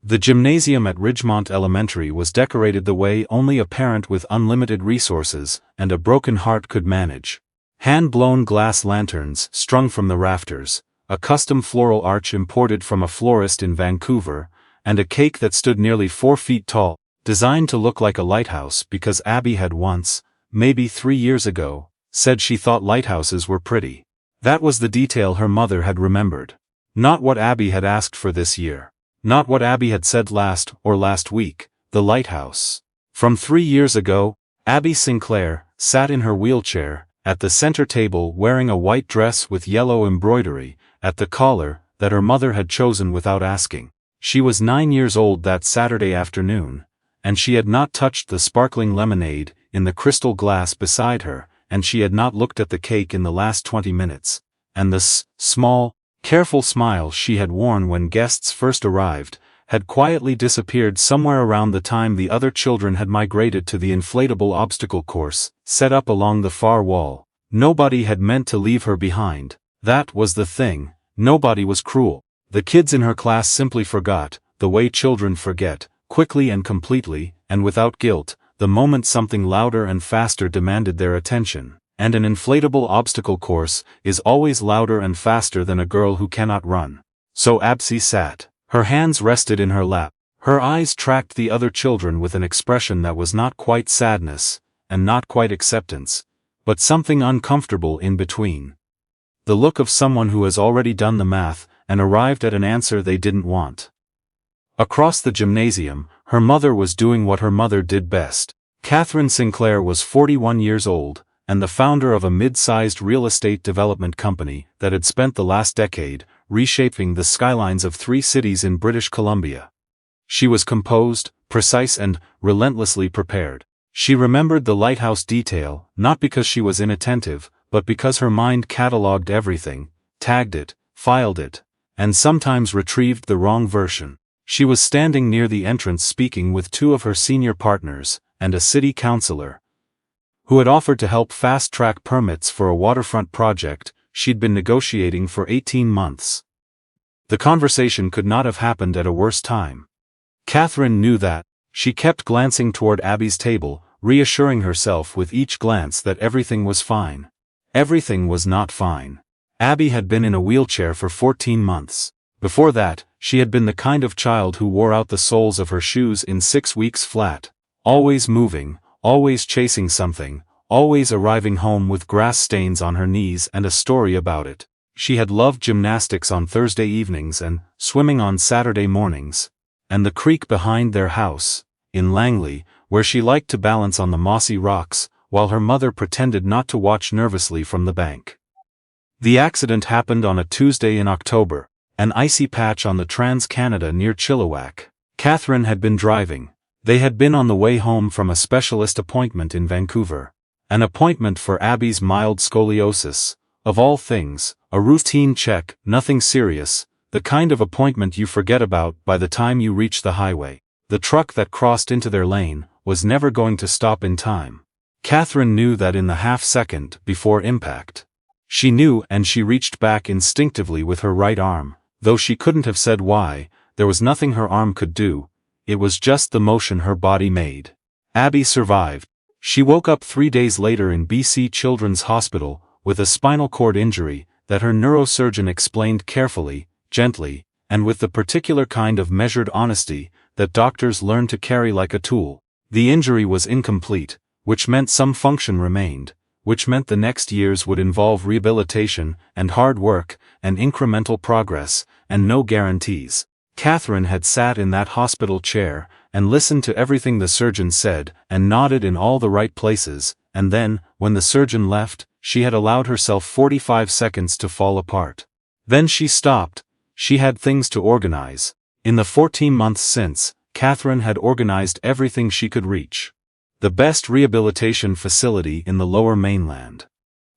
The gymnasium at Ridgemont Elementary was decorated the way only a parent with unlimited resources and a broken heart could manage. Hand-blown glass lanterns strung from the rafters, a custom floral arch imported from a florist in Vancouver, and a cake that stood nearly 4 feet tall, designed to look like a lighthouse because Abby had once, maybe 3 years ago, said she thought lighthouses were pretty. That was the detail her mother had remembered. Not what Abby had asked for this year. Not what Abby had said last week, the lighthouse. From 3 years ago, Abby Sinclair sat in her wheelchair, at the center table wearing a white dress with yellow embroidery, at the collar, that her mother had chosen without asking. She was 9 years old that Saturday afternoon, and she had not touched the sparkling lemonade in the crystal glass beside her, and she had not looked at the cake in the last 20 minutes, and the small, careful smile she had worn when guests first arrived had quietly disappeared somewhere around the time the other children had migrated to the inflatable obstacle course, set up along the far wall. Nobody had meant to leave her behind. That was the thing. Nobody was cruel. The kids in her class simply forgot, the way children forget, quickly and completely, and without guilt, the moment something louder and faster demanded their attention. And an inflatable obstacle course is always louder and faster than a girl who cannot run. So Abby sat. Her hands rested in her lap. Her eyes tracked the other children with an expression that was not quite sadness, and not quite acceptance, but something uncomfortable in between. The look of someone who has already done the math and arrived at an answer they didn't want. Across the gymnasium, her mother was doing what her mother did best. Catherine Sinclair was 41 years old, and the founder of a mid-sized real estate development company that had spent the last decade reshaping the skylines of 3 cities in British Columbia. She was composed, precise and relentlessly prepared. She remembered the lighthouse detail, not because she was inattentive, but because her mind catalogued everything, tagged it, filed it, and sometimes retrieved the wrong version. She was standing near the entrance speaking with 2 of her senior partners, and a city councillor, who had offered to help fast-track permits for a waterfront project she'd been negotiating for 18 months. The conversation could not have happened at a worse time. Catherine knew that. She kept glancing toward Abby's table, reassuring herself with each glance that everything was fine. Everything was not fine. Abby had been in a wheelchair for 14 months. Before that, she had been the kind of child who wore out the soles of her shoes in 6 weeks flat. Always moving, always chasing something, always arriving home with grass stains on her knees and a story about it. She had loved gymnastics on Thursday evenings and swimming on Saturday mornings, and the creek behind their house, in Langley, where she liked to balance on the mossy rocks, while her mother pretended not to watch nervously from the bank. The accident happened on a Tuesday in October, an icy patch on the Trans-Canada near Chilliwack. Catherine had been driving. They had been on the way home from a specialist appointment in Vancouver. An appointment for Abby's mild scoliosis. Of all things, a routine check, nothing serious, the kind of appointment you forget about by the time you reach the highway. The truck that crossed into their lane was never going to stop in time. Catherine knew that in the half-second before impact. She knew, and she reached back instinctively with her right arm, though she couldn't have said why. There was nothing her arm could do. It was just the motion her body made. Abby survived. She woke up 3 days later in BC Children's Hospital with a spinal cord injury that her neurosurgeon explained carefully, gently, and with the particular kind of measured honesty that doctors learn to carry like a tool. The injury was incomplete, which meant some function remained, which meant the next years would involve rehabilitation and hard work and incremental progress, and no guarantees. Catherine had sat in that hospital chair and listened to everything the surgeon said and nodded in all the right places, and then, when the surgeon left, she had allowed herself 45 seconds to fall apart. Then she stopped. She had things to organize. In the 14 months since, Catherine had organized everything she could reach. The best rehabilitation facility in the Lower Mainland.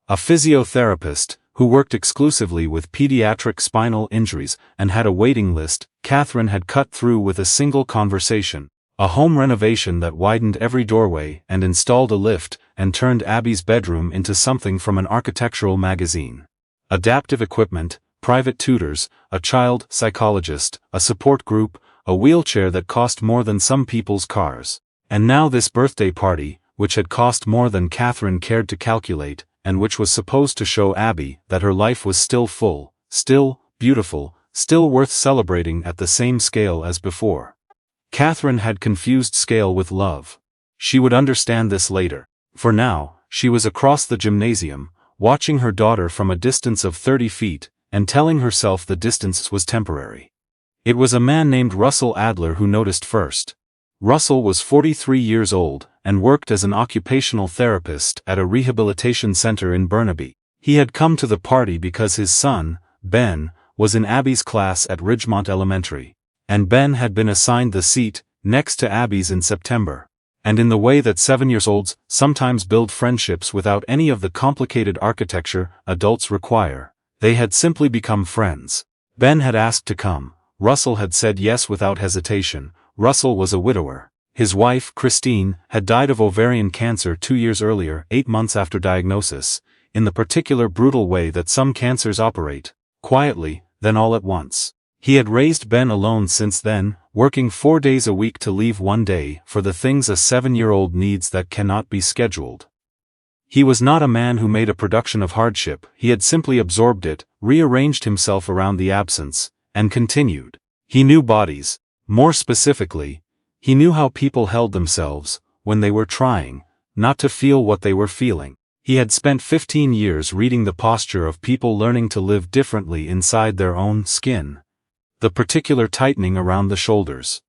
A physiotherapist, who worked exclusively with pediatric spinal injuries and had a waiting list, Catherine had cut through with a single conversation. A home renovation that widened every doorway and installed a lift and turned Abby's bedroom into something from an architectural magazine. Adaptive equipment, private tutors, a child psychologist, a support group, a wheelchair that cost more than some people's cars. And now this birthday party, which had cost more than Catherine cared to calculate, and which was supposed to show Abby that her life was still full, still beautiful, still worth celebrating at the same scale as before. Catherine had confused scale with love. She would understand this later. For now, she was across the gymnasium, watching her daughter from a distance of 30 feet, and telling herself the distance was temporary. It was a man named Russell Adler who noticed first. Russell was 43 years old, and worked as an occupational therapist at a rehabilitation center in Burnaby. He had come to the party because his son, Ben, was in Abby's class at Ridgemont Elementary, and Ben had been assigned the seat next to Abby's in September. And in the way that 7-year-olds sometimes build friendships without any of the complicated architecture adults require, they had simply become friends. Ben had asked to come. Russell had said yes without hesitation. Russell was a widower. His wife, Christine, had died of ovarian cancer 2 years earlier, 8 months after diagnosis, in the particular brutal way that some cancers operate, quietly, then all at once. He had raised Ben alone since then, working 4 days a week to leave 1 day for the things a 7-year-old needs that cannot be scheduled. He was not a man who made a production of hardship. He had simply absorbed it, rearranged himself around the absence, and continued. He knew bodies. More specifically, he knew how people held themselves when they were trying not to feel what they were feeling. He had spent 15 years reading the posture of people learning to live differently inside their own skin. The particular tightening around the shoulders.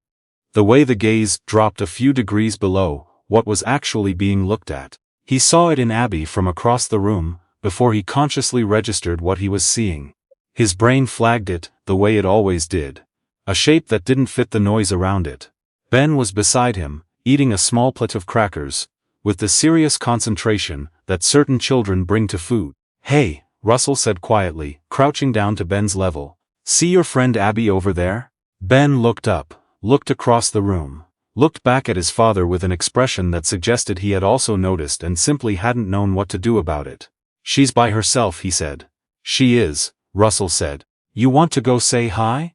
The way the gaze dropped a few degrees below what was actually being looked at. He saw it in Abby from across the room, before he consciously registered what he was seeing. His brain flagged it, the way it always did. A shape that didn't fit the noise around it. Ben was beside him, eating a small plate of crackers, with the serious concentration that certain children bring to food. "Hey," Russell said quietly, crouching down to Ben's level. "See your friend Abby over there?" Ben looked up, looked across the room, looked back at his father with an expression that suggested he had also noticed and simply hadn't known what to do about it. "She's by herself," he said. "She is," Russell said. "You want to go say hi?"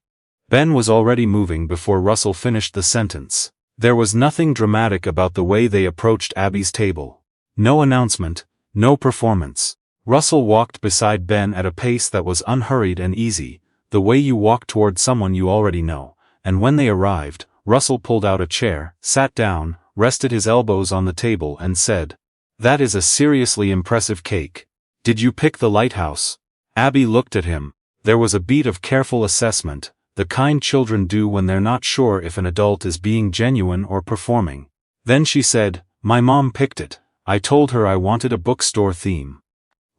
Ben was already moving before Russell finished the sentence. There was nothing dramatic about the way they approached Abby's table. No announcement, no performance. Russell walked beside Ben at a pace that was unhurried and easy, the way you walk toward someone you already know, and when they arrived, Russell pulled out a chair, sat down, rested his elbows on the table and said, "That is a seriously impressive cake. Did you pick the lighthouse?" Abby looked at him. There was a beat of careful assessment, the kind children do when they're not sure if an adult is being genuine or performing. Then she said, "My mom picked it. I told her I wanted a bookstore theme."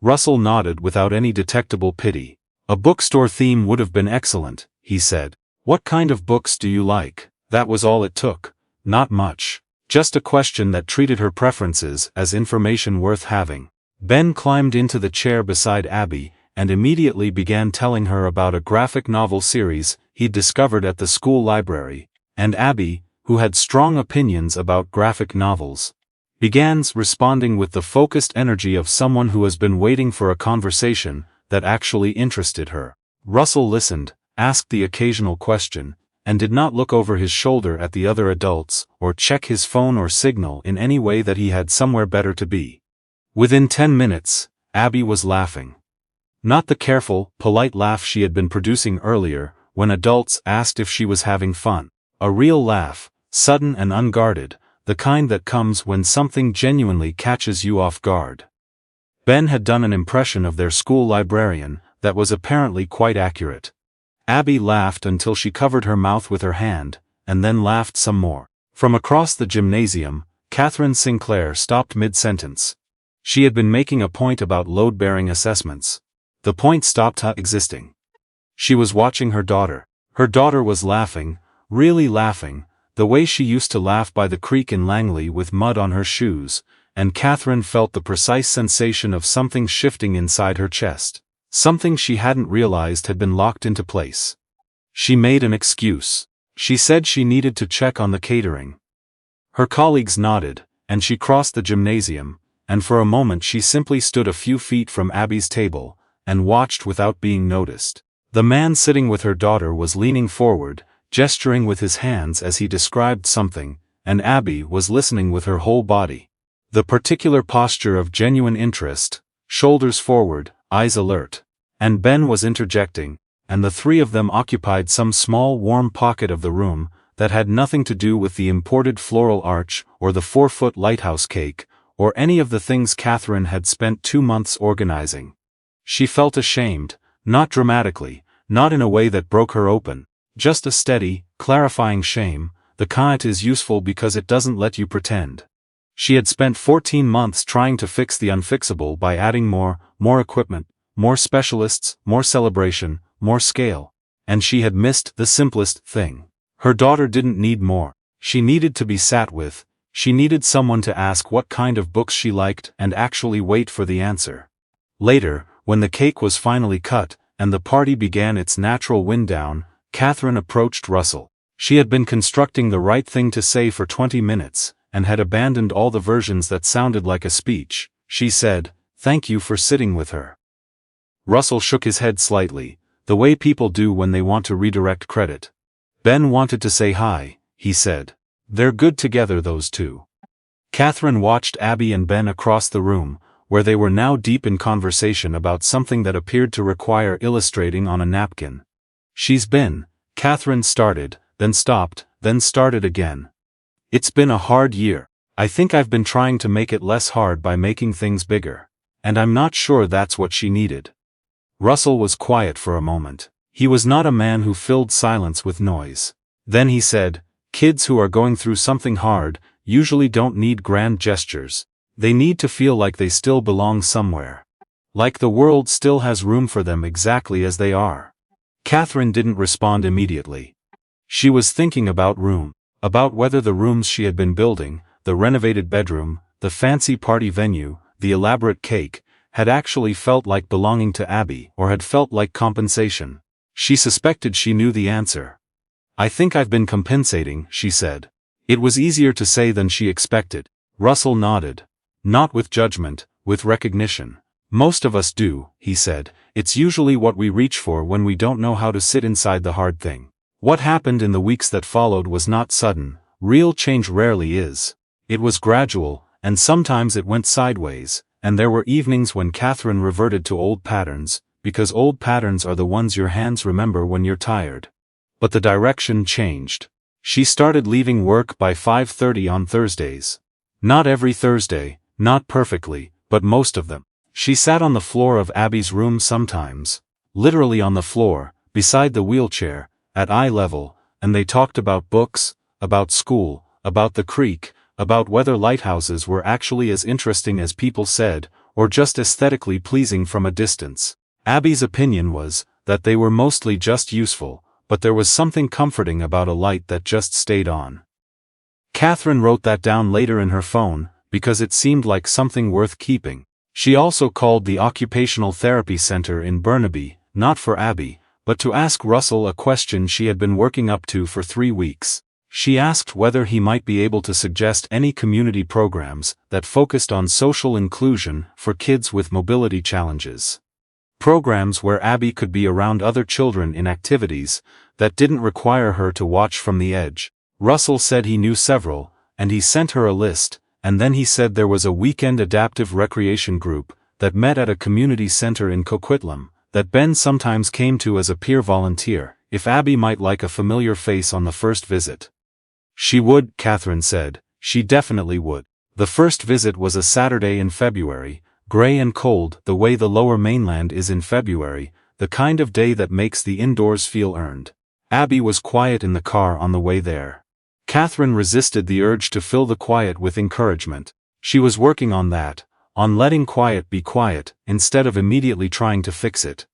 Russell nodded without any detectable pity. "A bookstore theme would have been excellent," he said. "What kind of books do you like?" That was all it took. Not much. Just a question that treated her preferences as information worth having. Ben climbed into the chair beside Abby, and immediately began telling her about a graphic novel series he'd discovered at the school library, and Abby, who had strong opinions about graphic novels, began responding with the focused energy of someone who has been waiting for a conversation that actually interested her. Russell listened, asked the occasional question, and did not look over his shoulder at the other adults or check his phone or signal in any way that he had somewhere better to be. Within 10 minutes, Abby was laughing. Not the careful, polite laugh she had been producing earlier, when adults asked if she was having fun. A real laugh, sudden and unguarded, the kind that comes when something genuinely catches you off guard. Ben had done an impression of their school librarian that was apparently quite accurate. Abby laughed until she covered her mouth with her hand, and then laughed some more. From across the gymnasium, Catherine Sinclair stopped mid-sentence. She had been making a point about load-bearing assessments. The point stopped existing. She was watching her daughter. Her daughter was laughing, really laughing, the way she used to laugh by the creek in Langley with mud on her shoes, and Catherine felt the precise sensation of something shifting inside her chest. Something she hadn't realized had been locked into place. She made an excuse. She said she needed to check on the catering. Her colleagues nodded, and she crossed the gymnasium, and for a moment she simply stood a few feet from Abby's table, and watched without being noticed. The man sitting with her daughter was leaning forward, gesturing with his hands as he described something, and Abby was listening with her whole body. The particular posture of genuine interest, shoulders forward, eyes alert. And Ben was interjecting, and the three of them occupied some small warm pocket of the room that had nothing to do with the imported floral arch or the 4-foot lighthouse cake, or any of the things Catherine had spent 2 months organizing. She felt ashamed, not dramatically, not in a way that broke her open, just a steady, clarifying shame, the kind is useful because it doesn't let you pretend. She had spent 14 months trying to fix the unfixable by adding more equipment, more specialists, more celebration, more scale. And she had missed the simplest thing. Her daughter didn't need more. She needed to be sat with. She needed someone to ask what kind of books she liked and actually wait for the answer. Later, when the cake was finally cut, and the party began its natural wind down, Catherine approached Russell. She had been constructing the right thing to say for 20 minutes, and had abandoned all the versions that sounded like a speech. She said, "Thank you for sitting with her." Russell shook his head slightly, the way people do when they want to redirect credit. "Ben wanted to say hi," he said. "They're good together, those two." Catherine watched Abby and Ben across the room, where they were now deep in conversation about something that appeared to require illustrating on a napkin. "She's been," Catherine started, then stopped, then started again. "It's been a hard year. I think I've been trying to make it less hard by making things bigger. And I'm not sure that's what she needed." Russell was quiet for a moment. He was not a man who filled silence with noise. Then he said, "Kids who are going through something hard usually don't need grand gestures. They need to feel like they still belong somewhere. Like the world still has room for them exactly as they are." Catherine didn't respond immediately. She was thinking about about whether the rooms she had been building, the renovated bedroom, the fancy party venue, the elaborate cake, had actually felt like belonging to Abby or had felt like compensation. She suspected she knew the answer. "I think I've been compensating," she said. It was easier to say than she expected. Russell nodded. "Not with judgment, with recognition." "Most of us do," he said. "It's usually what we reach for when we don't know how to sit inside the hard thing." What happened in the weeks that followed was not sudden. Real change rarely is. It was gradual, and sometimes it went sideways, and there were evenings when Catherine reverted to old patterns, because old patterns are the ones your hands remember when you're tired. But the direction changed. She started leaving work by 5:30 on Thursdays. Not every Thursday, not perfectly, but most of them. She sat on the floor of Abby's room sometimes, literally on the floor, beside the wheelchair, at eye level, and they talked about books, about school, about the creek, about whether lighthouses were actually as interesting as people said, or just aesthetically pleasing from a distance. Abby's opinion was that they were mostly just useful, but there was something comforting about a light that just stayed on. Catherine wrote that down later in her phone, because it seemed like something worth keeping. She also called the Occupational Therapy Center in Burnaby, not for Abby, but to ask Russell a question she had been working up to for 3 weeks. She asked whether he might be able to suggest any community programs that focused on social inclusion for kids with mobility challenges. Programs where Abby could be around other children in activities that didn't require her to watch from the edge. Russell said he knew several, and he sent her a list, and then he said there was a weekend adaptive recreation group that met at a community center in Coquitlam, that Ben sometimes came to as a peer volunteer, if Abby might like a familiar face on the first visit. She would, Catherine said. She definitely would. The first visit was a Saturday in February, gray and cold the way the lower mainland is in February, the kind of day that makes the indoors feel earned. Abby was quiet in the car on the way there. Catherine resisted the urge to fill the quiet with encouragement. She was working on that, on letting quiet be quiet, instead of immediately trying to fix it.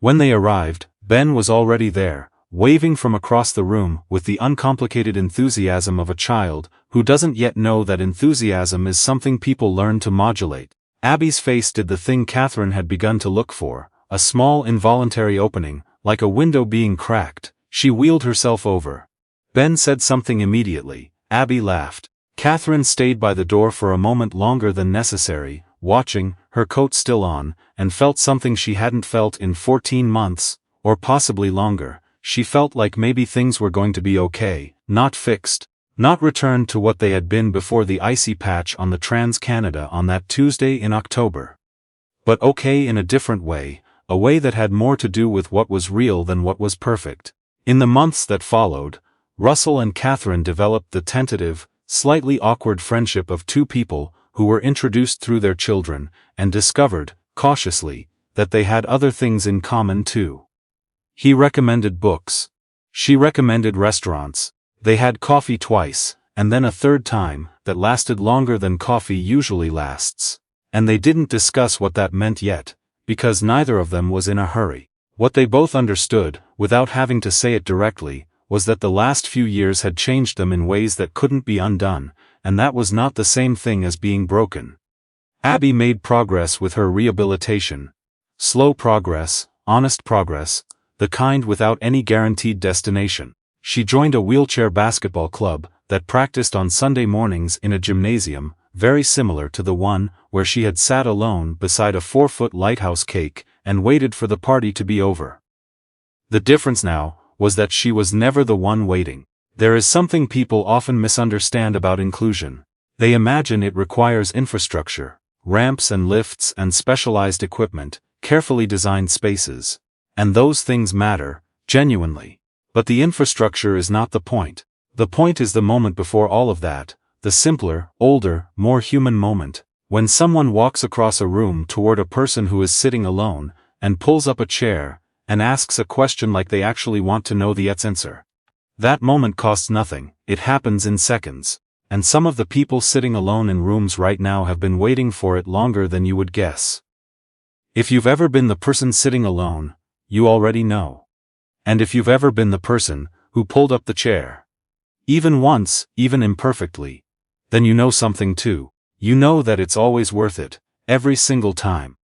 When they arrived, Ben was already there, waving from across the room with the uncomplicated enthusiasm of a child who doesn't yet know that enthusiasm is something people learn to modulate. Abby's face did the thing Catherine had begun to look for, a small involuntary opening, like a window being cracked. She wheeled herself over. Ben said something immediately. Abby laughed. Catherine stayed by the door for a moment longer than necessary, watching, her coat still on, and felt something she hadn't felt in 14 months, or possibly longer. she felt like maybe things were going to be okay, not fixed, not returned to what they had been before the icy patch on the Trans-Canada on that Tuesday in October. But okay in a different way, a way that had more to do with what was real than what was perfect. In the months that followed, Russell and Catherine developed the tentative, slightly awkward friendship of two people who were introduced through their children and discovered, cautiously, that they had other things in common too. He recommended books. She recommended restaurants. They had coffee twice, and then a third time, that lasted longer than coffee usually lasts. And they didn't discuss what that meant yet, because neither of them was in a hurry. What they both understood, without having to say it directly, was that the last few years had changed them in ways that couldn't be undone, and that was not the same thing as being broken. Abby made progress with her rehabilitation. Slow progress, honest progress, the kind without any guaranteed destination. She joined a wheelchair basketball club that practiced on Sunday mornings in a gymnasium, very similar to the one where she had sat alone beside a 4-foot lighthouse cake and waited for the party to be over. The difference now was that she was never the one waiting. There is something people often misunderstand about inclusion. They imagine it requires infrastructure, ramps and lifts and specialized equipment, carefully designed spaces. And those things matter, genuinely. But the infrastructure is not the point. The point is the moment before all of that, the simpler, older, more human moment, when someone walks across a room toward a person who is sitting alone, and pulls up a chair, and asks a question like they actually want to know the answer. That moment costs nothing, it happens in seconds. And some of the people sitting alone in rooms right now have been waiting for it longer than you would guess. If you've ever been the person sitting alone, you already know. And if you've ever been the person who pulled up the chair, even once, even imperfectly, then you know something too. You know that it's always worth it, every single time.